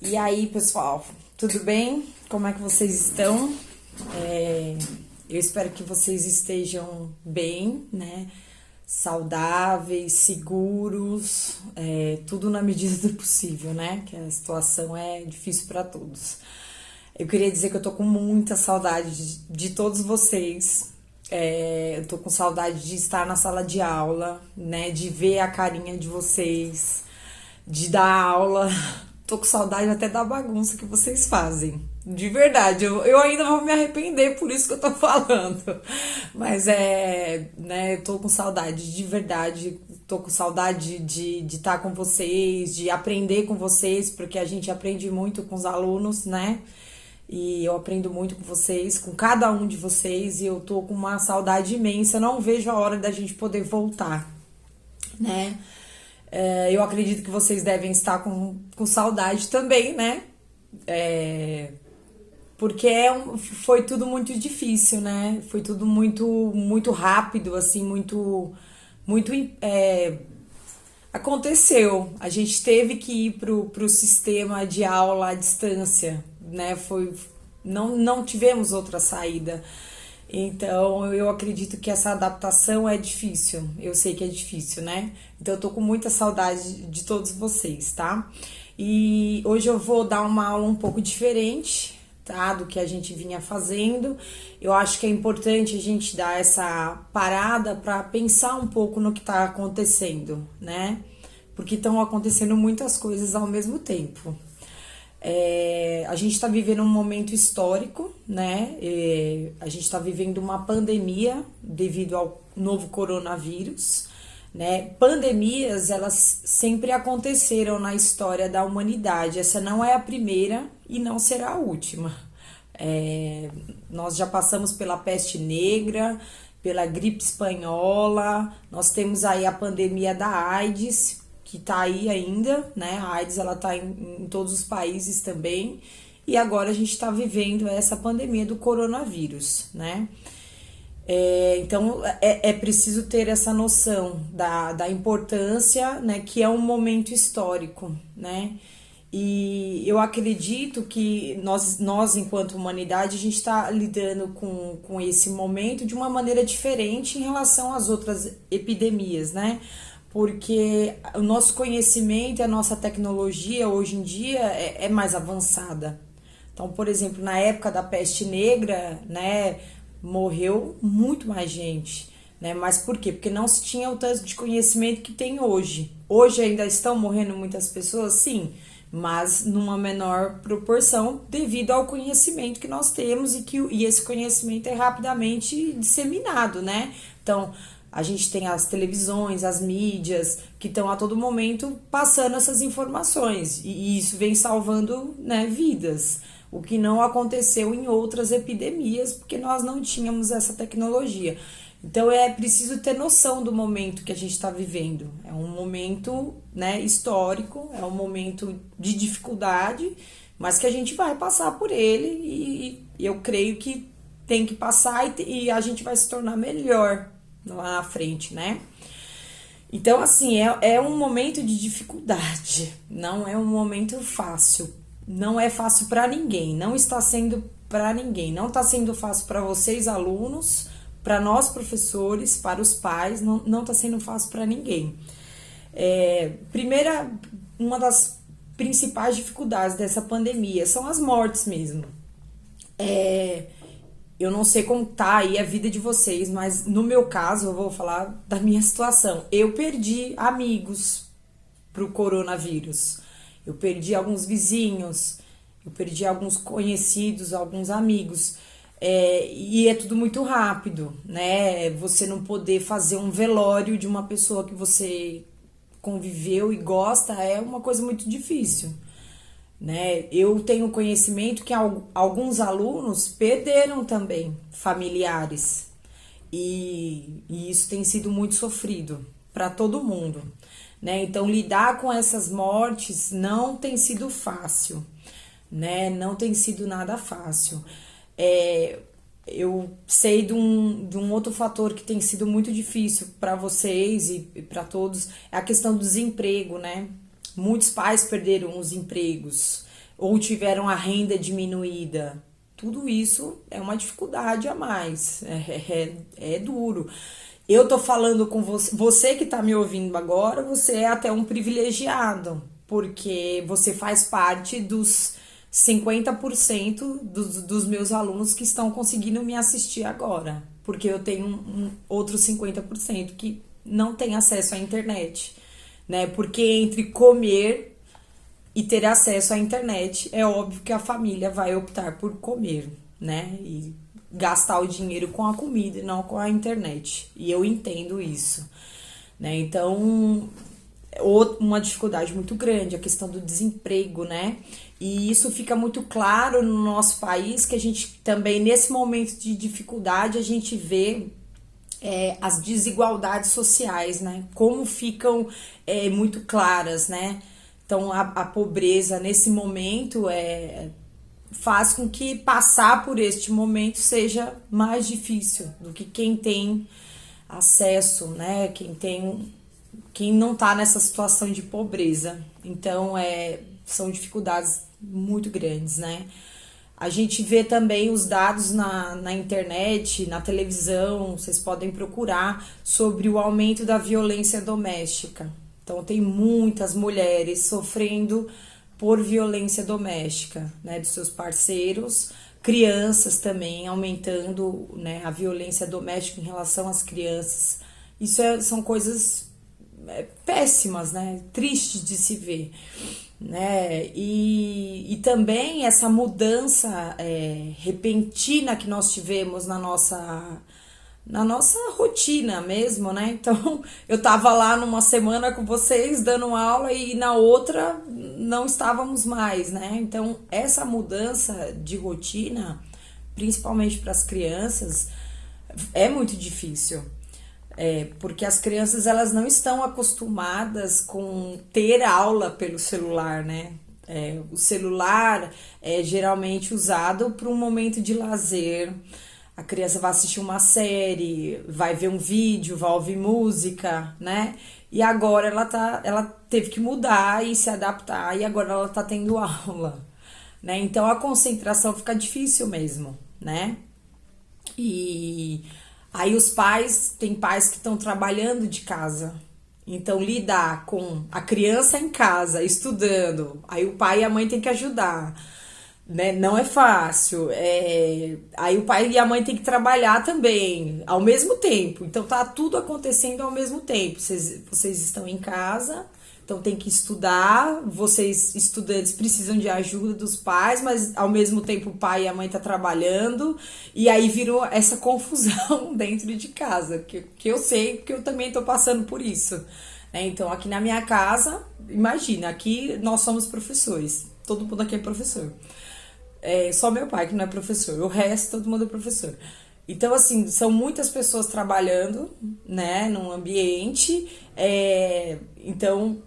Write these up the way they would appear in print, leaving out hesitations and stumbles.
E aí, pessoal, tudo bem? Como é que vocês estão? Eu espero que vocês estejam bem, né? Saudáveis, seguros, tudo na medida do possível, né? Que a situação é difícil para todos. Eu queria dizer que eu tô com muita saudade de todos vocês. Eu tô com saudade de estar na sala de aula, né? De ver a carinha de vocês, de dar aula. Tô com saudade até da bagunça que vocês fazem. De verdade, eu ainda vou me arrepender, por isso que eu tô falando. Mas né, eu tô com saudade, de verdade. Tô com saudade de estar com vocês, de aprender com vocês, porque a gente aprende muito com os alunos, né? E eu aprendo muito com vocês, com cada um de vocês, e eu tô com uma saudade imensa. Não vejo a hora da gente poder voltar, né? Eu acredito que vocês devem estar com saudade também, né? Porque foi tudo muito difícil, né? Foi tudo muito rápido, assim, muito aconteceu. A gente teve que ir pro sistema de aula à distância, né? Não tivemos outra saída. Então, eu acredito que essa adaptação é difícil. Eu sei que é difícil, né? Então, eu tô com muita saudade de todos vocês, tá? E hoje eu vou dar uma aula um pouco diferente, tá? Do que a gente vinha fazendo. Eu acho que é importante a gente dar essa parada para pensar um pouco no que tá acontecendo, né? Porque estão acontecendo muitas coisas ao mesmo tempo. A gente está vivendo um momento histórico, né? A gente está vivendo uma pandemia devido ao novo coronavírus, né? Pandemias, elas sempre aconteceram na história da humanidade. Essa não é a primeira e não será a última. Nós já passamos pela peste negra, pela gripe espanhola, nós temos aí a pandemia da AIDS, que tá aí ainda, né? A AIDS, ela tá em todos os países também. E agora a gente tá vivendo essa pandemia do coronavírus, né? Então, é preciso ter essa noção da importância, né? Que é um momento histórico, né? E eu acredito que nós enquanto humanidade, a gente está lidando com esse momento de uma maneira diferente em relação às outras epidemias, né? Porque o nosso conhecimento e a nossa tecnologia hoje em dia é mais avançada. Então, por exemplo, na época da peste negra, né, morreu muito mais gente, né? Mas por quê? Porque não se tinha o tanto de conhecimento que tem hoje. Hoje ainda estão morrendo muitas pessoas, sim, mas numa menor proporção devido ao conhecimento que nós temos e esse conhecimento é rapidamente disseminado, né? Então, a gente tem as televisões, as mídias, que estão a todo momento passando essas informações. E isso vem salvando, né, vidas. O que não aconteceu em outras epidemias, porque nós não tínhamos essa tecnologia. Então é preciso ter noção do momento que a gente está vivendo. É um momento, né, histórico, é um momento de dificuldade, mas que a gente vai passar por ele e eu creio que tem que passar e a gente vai se tornar melhor lá na frente, né? Então, assim, é um momento de dificuldade, não é um momento fácil, não é fácil para ninguém, não está sendo para ninguém, não está sendo fácil para vocês, alunos, para nós, professores, para os pais, não está sendo fácil para ninguém. Uma das principais dificuldades dessa pandemia são as mortes mesmo. Eu não sei como tá aí a vida de vocês, mas no meu caso, eu vou falar da minha situação. Eu perdi amigos pro coronavírus. Eu perdi alguns vizinhos, eu perdi alguns conhecidos, alguns amigos. E é tudo muito rápido, né? Você não poder fazer um velório de uma pessoa que você conviveu e gosta é uma coisa muito difícil, né? Eu tenho conhecimento que alguns alunos perderam também familiares e isso tem sido muito sofrido para todo mundo, né? Então lidar com essas mortes não tem sido fácil, né? Não tem sido nada fácil. Eu sei de um outro fator que tem sido muito difícil para vocês e para todos, é a questão do desemprego, né? Muitos pais perderam os empregos, ou tiveram a renda diminuída. Tudo isso é uma dificuldade a mais, é duro. Eu tô falando com você, você que tá me ouvindo agora, você é até um privilegiado, porque você faz parte dos 50% dos meus alunos que estão conseguindo me assistir agora, porque eu tenho outros 50% que não tem acesso à internet, né? Porque entre comer e ter acesso à internet, é óbvio que a família vai optar por comer, né? E gastar o dinheiro com a comida e não com a internet. E eu entendo isso, né? Então, uma dificuldade muito grande, a questão do desemprego, né? E isso fica muito claro no nosso país, que a gente também, nesse momento de dificuldade, a gente vê as desigualdades sociais, né? Como ficam muito claras, né? Então, a pobreza nesse momento faz com que passar por este momento seja mais difícil do que quem tem acesso, né? Quem não está nessa situação de pobreza. Então, são dificuldades muito grandes, né? A gente vê também os dados na internet, na televisão, vocês podem procurar, sobre o aumento da violência doméstica. Então, tem muitas mulheres sofrendo por violência doméstica, né, dos seus parceiros, crianças também aumentando, né, a violência doméstica em relação às crianças. Isso são coisas péssimas, né, tristes de se ver, né, e também essa mudança repentina que nós tivemos na nossa rotina mesmo, né? Então, eu tava lá numa semana com vocês dando aula e na outra não estávamos mais, né? Então, essa mudança de rotina, principalmente para as crianças, é muito difícil. Porque as crianças, elas não estão acostumadas com ter aula pelo celular, né? O celular é geralmente usado para um momento de lazer. A criança vai assistir uma série, vai ver um vídeo, vai ouvir música, né? E agora ela teve que mudar e se adaptar, e agora ela tá tendo aula, né? Então a concentração fica difícil mesmo, né? E aí tem pais que estão trabalhando de casa. Então lidar com a criança em casa, estudando, aí o pai e a mãe tem que ajudar, né? Não é fácil. Aí o pai e a mãe tem que trabalhar também, ao mesmo tempo. Então tá tudo acontecendo ao mesmo tempo. Vocês estão em casa, então tem que estudar. Vocês, estudantes, precisam de ajuda dos pais, mas ao mesmo tempo o pai e a mãe tá trabalhando. E aí virou essa confusão dentro de casa, que eu sei, porque eu também tô passando por isso, né? Então aqui na minha casa, imagina, aqui nós somos professores. Todo mundo aqui é professor. Só meu pai que não é professor, o resto todo mundo é professor. Então, assim, são muitas pessoas trabalhando, né, num ambiente, então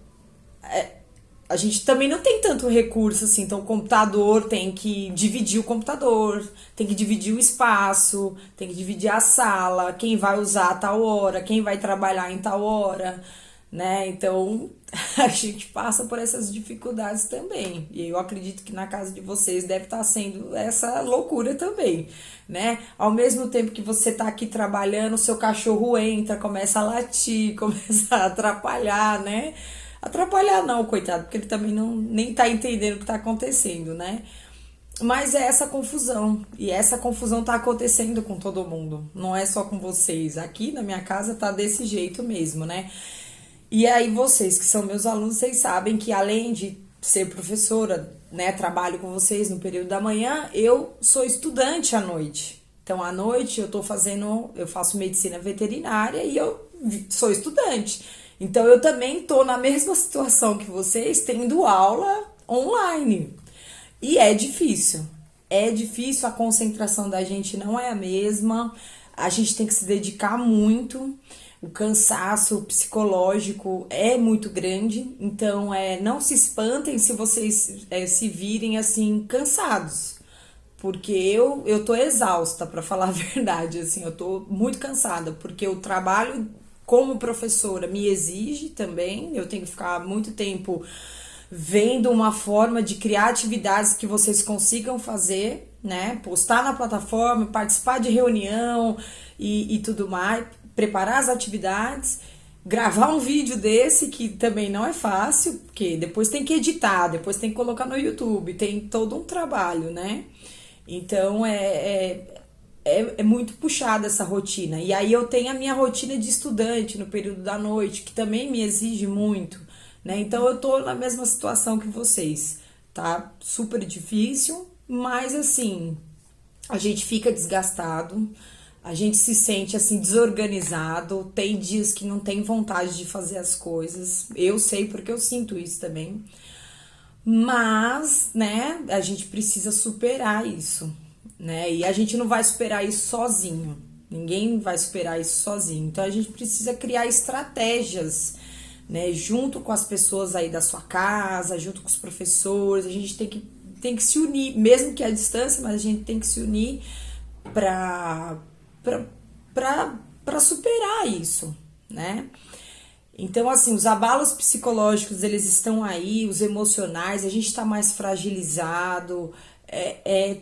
a gente também não tem tanto recurso, assim, então o computador tem que dividir o computador, tem que dividir o espaço, tem que dividir a sala, quem vai usar a tal hora, quem vai trabalhar em tal hora, né? Então a gente passa por essas dificuldades também. E eu acredito que na casa de vocês deve estar sendo essa loucura também, né? Ao mesmo tempo que você tá aqui trabalhando, o seu cachorro entra, começa a latir, começa a atrapalhar, né? Atrapalhar não, coitado, porque ele também nem tá entendendo o que tá acontecendo, né? Mas é essa confusão, e essa confusão tá acontecendo com todo mundo, não é só com vocês. Aqui na minha casa tá desse jeito mesmo, né? E aí vocês que são meus alunos, vocês sabem que além de ser professora, né, trabalho com vocês no período da manhã, eu sou estudante à noite. Então à noite eu faço medicina veterinária e eu sou estudante. Então eu também tô na mesma situação que vocês, tendo aula online. E é difícil. É difícil, a concentração da gente não é a mesma. A gente tem que se dedicar muito. O cansaço psicológico é muito grande, então não se espantem se vocês se virem assim cansados, porque eu tô exausta, para falar a verdade, assim, eu tô muito cansada, porque o trabalho como professora me exige também, eu tenho que ficar muito tempo vendo uma forma de criar atividades que vocês consigam fazer, né? Postar na plataforma, participar de reunião e tudo mais, preparar as atividades, gravar um vídeo desse, que também não é fácil, porque depois tem que editar, depois tem que colocar no YouTube, tem todo um trabalho, né? Então é muito puxada essa rotina. E aí eu tenho a minha rotina de estudante no período da noite, que também me exige muito, né? Então eu tô na mesma situação que vocês, tá? Super difícil, mas assim, a gente fica desgastado, a gente se sente assim desorganizado, tem dias que não tem vontade de fazer as coisas. Eu sei porque eu sinto isso também. Mas, né, a gente precisa superar isso, né? E a gente não vai superar isso sozinho. Ninguém vai superar isso sozinho. Então a gente precisa criar estratégias, né, junto com as pessoas aí da sua casa, junto com os professores. A gente tem que se unir, mesmo que à distância, mas a gente tem que se unir para para superar isso, né? Então, assim, os abalos psicológicos, eles estão aí, os emocionais, a gente está mais fragilizado,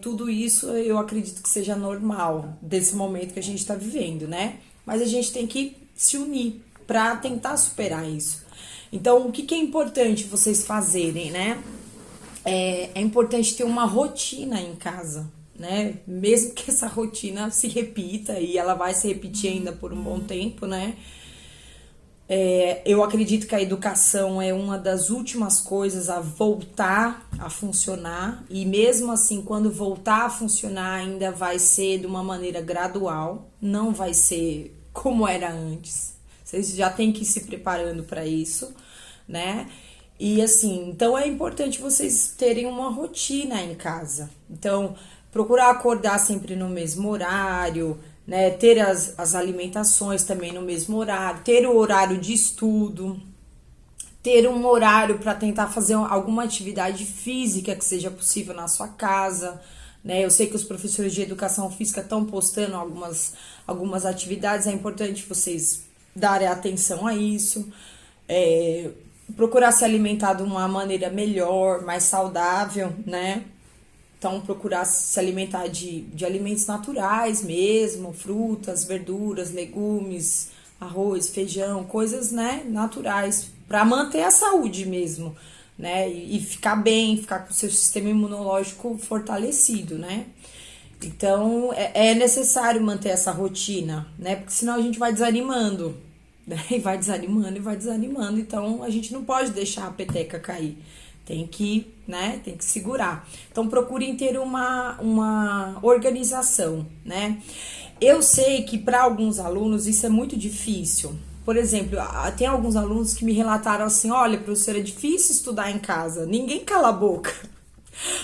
tudo isso eu acredito que seja normal desse momento que a gente está vivendo, né? Mas a gente tem que se unir para tentar superar isso. Então, o que é importante vocês fazerem, né? É importante ter uma rotina em casa, né? Mesmo que essa rotina se repita e ela vai se repetir ainda por um bom tempo, né? Eu acredito que a educação é uma das últimas coisas a voltar a funcionar, e mesmo assim, quando voltar a funcionar, ainda vai ser de uma maneira gradual, não vai ser como era antes. Vocês já têm que ir se preparando para isso, né? E assim, então é importante vocês terem uma rotina em casa. Então, procurar acordar sempre no mesmo horário, né? Ter as alimentações também no mesmo horário, ter o horário de estudo, ter um horário para tentar fazer alguma atividade física que seja possível na sua casa, né? Eu sei que os professores de educação física estão postando algumas atividades, é importante vocês darem atenção a isso. Procurar se alimentar de uma maneira melhor, mais saudável, né? Então, procurar se alimentar de alimentos naturais mesmo, frutas, verduras, legumes, arroz, feijão, coisas, né, naturais, para manter a saúde mesmo, né? E ficar bem, ficar com o seu sistema imunológico fortalecido, né? Então, é necessário manter essa rotina, né? Porque senão a gente vai desanimando, né? E vai desanimando e vai desanimando. Então, a gente não pode deixar a peteca cair. Tem que, né, tem que segurar. Então, procurem ter uma organização, né? Eu sei que para alguns alunos isso é muito difícil. Por exemplo, tem alguns alunos que me relataram assim: olha, professora, é difícil estudar em casa, ninguém cala a boca.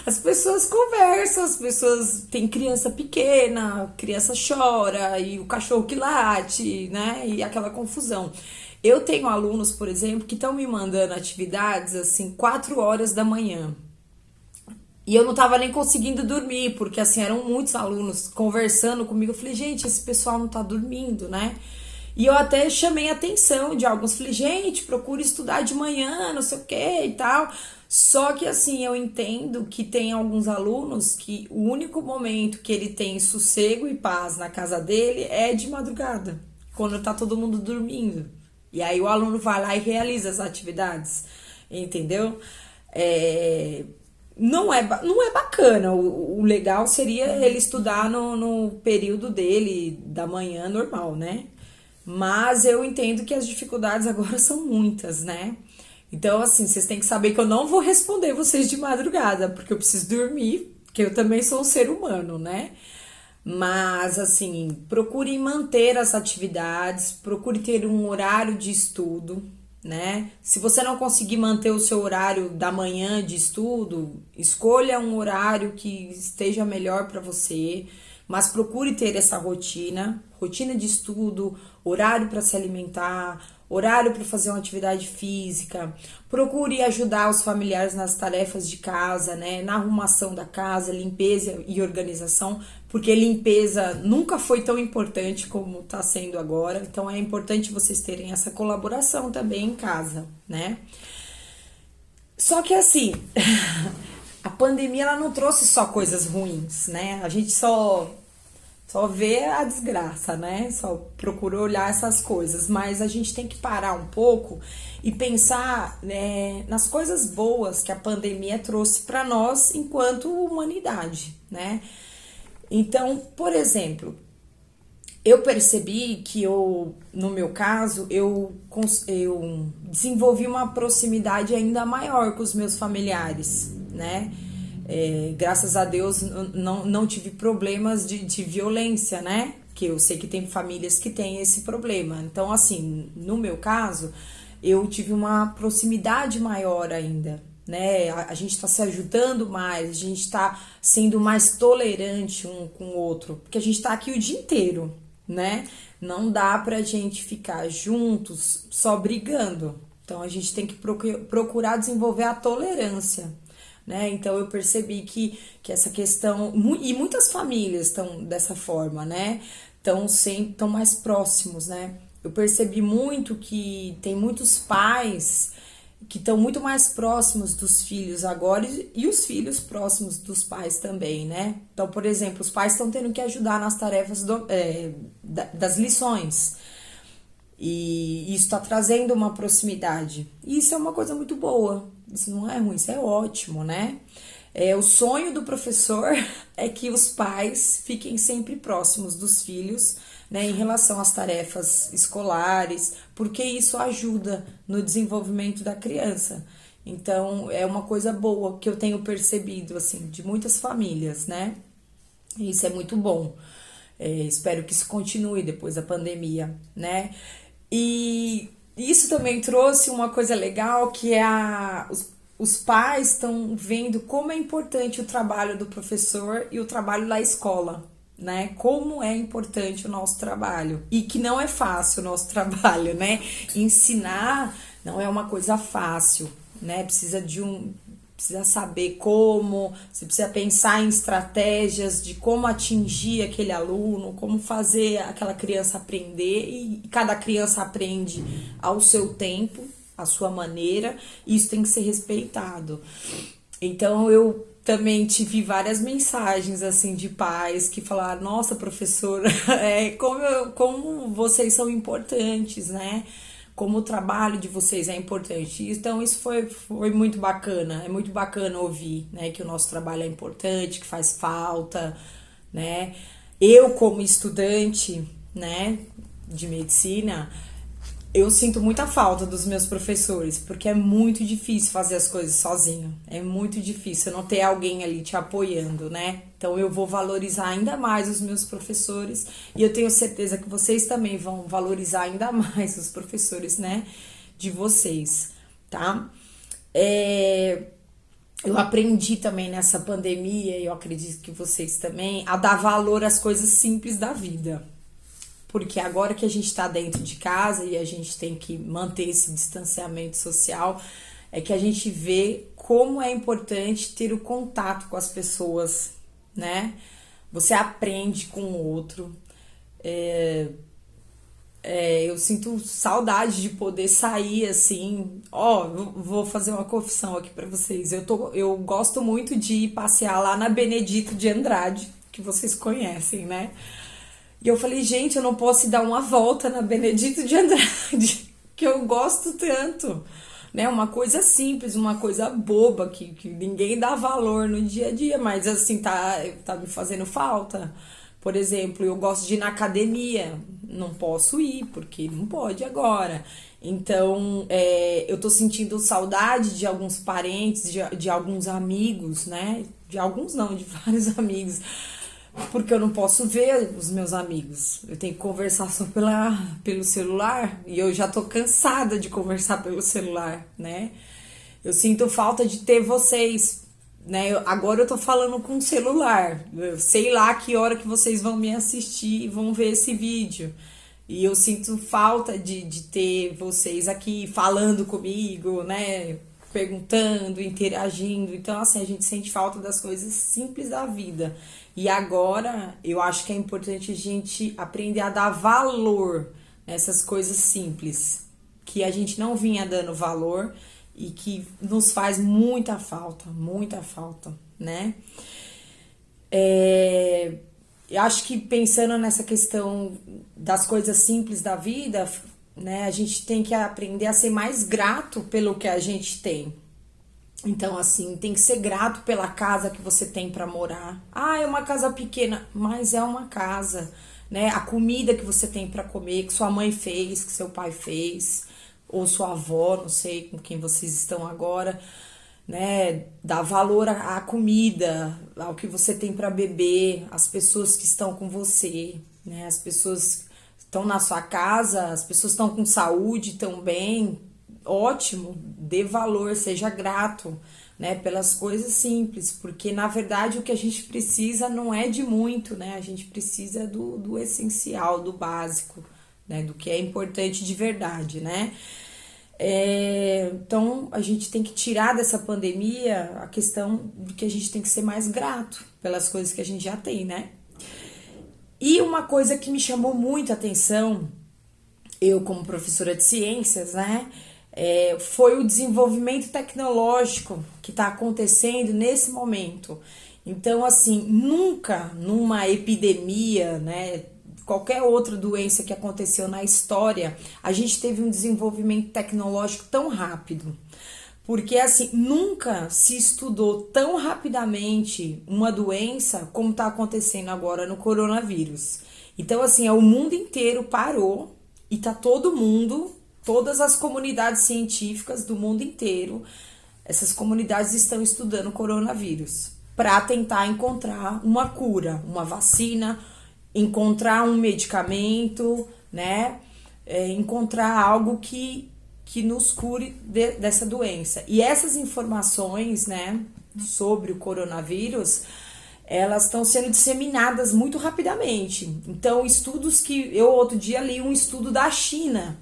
As pessoas conversam, as pessoas têm criança pequena, criança chora e o cachorro que late, né? E aquela confusão. Eu tenho alunos, por exemplo, que estão me mandando atividades assim 4 horas da manhã. E eu não tava nem conseguindo dormir, porque assim, eram muitos alunos conversando comigo. Eu falei, gente, esse pessoal não tá dormindo, né? E eu até chamei a atenção de alguns. Falei, gente, procure estudar de manhã, não sei o que e tal. Só que assim, eu entendo que tem alguns alunos que o único momento que ele tem sossego e paz na casa dele é de madrugada, quando tá todo mundo dormindo. E aí o aluno vai lá e realiza as atividades, entendeu? Não é bacana. O legal seria ele estudar no período dele, da manhã normal, né? Mas eu entendo que as dificuldades agora são muitas, né? Então, assim, vocês têm que saber que eu não vou responder vocês de madrugada, porque eu preciso dormir, porque eu também sou um ser humano, né? Mas, assim, procure manter as atividades, procure ter um horário de estudo, né? Se você não conseguir manter o seu horário da manhã de estudo, escolha um horário que esteja melhor para você, mas procure ter essa rotina de estudo, horário para se alimentar, horário para fazer uma atividade física. Procure ajudar os familiares nas tarefas de casa, né? Na arrumação da casa, limpeza e organização, porque limpeza nunca foi tão importante como está sendo agora. Então é importante vocês terem essa colaboração também em casa, né? Só que assim, a pandemia ela não trouxe só coisas ruins, né? A gente só vê a desgraça, né? Só procura olhar essas coisas, mas a gente tem que parar um pouco e pensar, né, nas coisas boas que a pandemia trouxe para nós enquanto humanidade, né? Então, por exemplo, eu percebi que no meu caso, eu desenvolvi uma proximidade ainda maior com os meus familiares, né? Graças a Deus não tive problemas de violência, né? Que eu sei que tem famílias que têm esse problema. Então, assim, no meu caso, eu tive uma proximidade maior ainda, né? A gente está se ajudando mais, a gente está sendo mais tolerante um com o outro, porque a gente está aqui o dia inteiro, né? Não dá pra gente ficar juntos só brigando. Então a gente tem que procurar desenvolver a tolerância, né? Então eu percebi que essa questão, e muitas famílias estão dessa forma, né? Estão mais próximos, né? Eu percebi muito que tem muitos pais que estão muito mais próximos dos filhos agora e os filhos próximos dos pais também, né? Então, por exemplo, os pais estão tendo que ajudar nas tarefas das lições. E isso está trazendo uma proximidade. E isso é uma coisa muito boa. Isso não é ruim, isso é ótimo, né? O sonho do professor é que os pais fiquem sempre próximos dos filhos, né, em relação às tarefas escolares, porque isso ajuda no desenvolvimento da criança. Então, é uma coisa boa que eu tenho percebido, assim, de muitas famílias, né? E isso é muito bom. Espero que isso continue depois da pandemia, né? E isso também trouxe uma coisa legal que é os pais estão vendo como é importante o trabalho do professor e o trabalho da escola, né? Como é importante o nosso trabalho e que não é fácil o nosso trabalho, né? Ensinar não é uma coisa fácil, né? Precisa saber como, você precisa pensar em estratégias de como atingir aquele aluno, como fazer aquela criança aprender, e cada criança aprende ao seu tempo, à sua maneira, e isso tem que ser respeitado. Então eu também tive várias mensagens assim de pais que falaram: nossa, professora, como vocês são importantes, né? Como o trabalho de vocês é importante. Então isso foi muito bacana, é muito bacana ouvir, né, que o nosso trabalho é importante, que faz falta, né? Eu como estudante, né, de medicina, eu sinto muita falta dos meus professores, porque é muito difícil fazer as coisas sozinho. É muito difícil não ter alguém ali te apoiando, né? Então eu vou valorizar ainda mais os meus professores e eu tenho certeza que vocês também vão valorizar ainda mais os professores, né? De vocês, tá? Eu aprendi também nessa pandemia, e eu acredito que vocês também, a dar valor às coisas simples da vida. Porque agora que a gente está dentro de casa e a gente tem que manter esse distanciamento social, é que a gente vê como é importante ter o contato com as pessoas, né? Você aprende com o outro. Eu sinto saudade de poder sair assim. Vou fazer uma confissão aqui para vocês. Eu gosto muito de ir passear lá na Benedito de Andrade, que vocês conhecem, né? E eu falei, gente, eu não posso ir dar uma volta na Benedito de Andrade, que eu gosto tanto, né? Uma coisa simples, uma coisa boba, que ninguém dá valor no dia a dia, mas assim, tá me fazendo falta. Por exemplo, eu gosto de ir na academia, não posso ir, porque não pode agora. Então, eu tô sentindo saudade de alguns parentes, de alguns amigos, né? De alguns não, de vários amigos, porque eu não posso ver os meus amigos. Eu tenho que conversar só pelo celular e eu já tô cansada de conversar pelo celular, né? Eu sinto falta de ter vocês, né? Agora eu tô falando com o celular. Eu sei lá que hora que vocês vão me assistir e vão ver esse vídeo. E eu sinto falta de ter vocês aqui falando comigo, né? Perguntando, interagindo. Então, assim, a gente sente falta das coisas simples da vida. E agora, eu acho que é importante a gente aprender a dar valor nessas coisas simples, que a gente não vinha dando valor e que nos faz muita falta, né? Eu acho que pensando nessa questão das coisas simples da vida, né, a gente tem que aprender a ser mais grato pelo que a gente tem. Então, assim, tem que ser grato pela casa que você tem para morar. Ah, é uma casa pequena, mas é uma casa, né? A comida que você tem para comer, que sua mãe fez, que seu pai fez, ou sua avó, não sei com quem vocês estão agora, né? Dá valor à comida, ao que você tem para beber, às pessoas que estão com você, né? As pessoas estão na sua casa, as pessoas estão com saúde, estão bem, ótimo, dê valor, seja grato, né, pelas coisas simples, porque na verdade o que a gente precisa não é de muito, né, a gente precisa do essencial, do básico, né, do que é importante de verdade, né. Então a gente tem que tirar dessa pandemia a questão de que a gente tem que ser mais grato pelas coisas que a gente já tem, né. E uma coisa que me chamou muito a atenção, eu como professora de ciências, né, foi o desenvolvimento tecnológico que está acontecendo nesse momento. Então, assim, nunca numa epidemia, né, qualquer outra doença que aconteceu na história, a gente teve um desenvolvimento tecnológico tão rápido. Porque, assim, nunca se estudou tão rapidamente uma doença como está acontecendo agora no coronavírus. Então, assim, o mundo inteiro parou e tá todo mundo, todas as comunidades científicas do mundo inteiro, essas comunidades estão estudando o coronavírus para tentar encontrar uma cura, uma vacina, encontrar um medicamento, né? Encontrar algo que nos cure dessa doença. E essas informações, né, sobre o coronavírus, elas estão sendo disseminadas muito rapidamente. Então, estudos que eu outro dia li um estudo da China,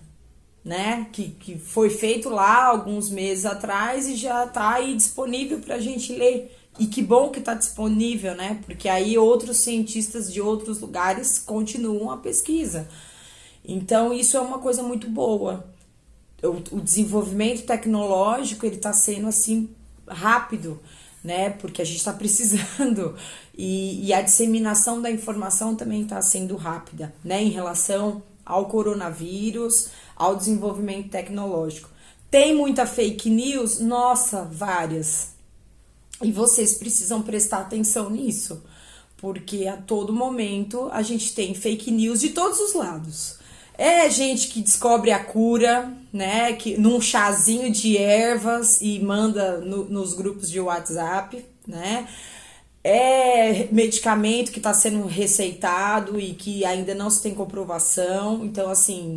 né, que foi feito lá alguns meses atrás e já está aí disponível para a gente ler. E que bom que está disponível, né, porque aí outros cientistas de outros lugares continuam a pesquisa. Então, isso é uma coisa muito boa. O desenvolvimento tecnológico, ele está sendo assim rápido, né? Porque a gente está precisando e a disseminação da informação também está sendo rápida, né? Em relação ao coronavírus, ao desenvolvimento tecnológico. Tem muita fake news? Nossa, várias. E vocês precisam prestar atenção nisso, porque a todo momento a gente tem fake news de todos os lados. É gente que descobre a cura, né, que num chazinho de ervas e manda nos grupos de WhatsApp, né? É medicamento que está sendo receitado e que ainda não se tem comprovação. Então, assim,